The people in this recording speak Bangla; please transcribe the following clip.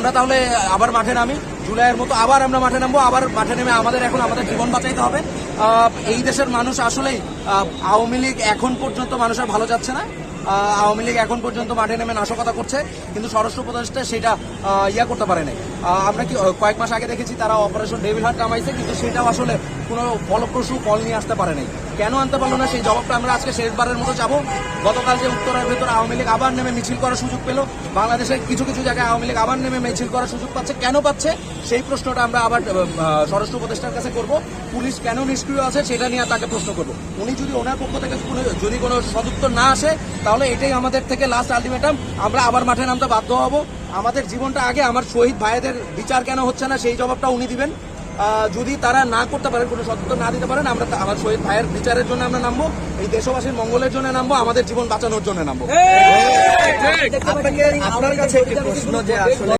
আমরা তাহলে আবার মাঠে নামি, জুলাইয়ের মতো আবার আমরা মাঠে নামবো। আবার মাঠে নেমে আমাদের জীবন বাঁচাইতে হবে। এই দেশের মানুষ আসলেই আওয়ামী লীগ এখন পর্যন্ত মানুষের ভালো যাচ্ছে না। আওয়ামী লীগ এখন পর্যন্ত মাঠে নেমে নাশকতা করছে, কিন্তু স্বরাষ্ট্র উপদেষ্টা সেটা করতে পারে নাই। আমরা কি কয়েক মাস আগে দেখেছি তারা অপারেশন ডেভিল হান্ট নামাইছে, কিন্তু সেটাও আসলে কোনো ফলপ্রসূ ফল নিয়ে আসতে পারে নাই। কেন আনতে পারলো না সেই জবাবটা আমরা আজকে শেষবারের মতো যাবো। গতকাল যে উত্তরের ভেতরে আওয়ামী লীগ আবার নেমে মিছিল করার সুযোগ পেল, বাংলাদেশের কিছু কিছু জায়গায় আওয়ামী লীগ আবার নেমে মিছিল করার সুযোগ পাচ্ছে, কেন পাচ্ছে সেই প্রশ্নটা আমরা আবার স্বরাষ্ট্র উপদেষ্টার কাছে করব। পুলিশ কেন নিষ্ক্রিয় আছে সেটা নিয়ে তাকে প্রশ্ন করব। উনি যদি ওনার পক্ষ থেকে যদি কোনো সদুত্তর না আসে, তাহলে এটাই আমাদের থেকে লাস্ট আলটিমেটাম। আমরা আবার মাঠে নামতে বাধ্য হব। আমাদের জীবনটা আগে, আমার শহীদ ভাইদের বিচার কেন হচ্ছে না সেই জবাবটা উনি দিবেন। যদি তারা না করতে পারেন, কোনো সদুত্তর না দিতে পারেন, আমরা আমার শহীদ ভাইয়ের বিচারের জন্য আমরা নামবো, এই দেশবাসীর মঙ্গলের জন্য নামবো, আমাদের জীবন বাঁচানোর জন্য নামবো। আপনার কাছে একটি প্রশ্ন যে আসলে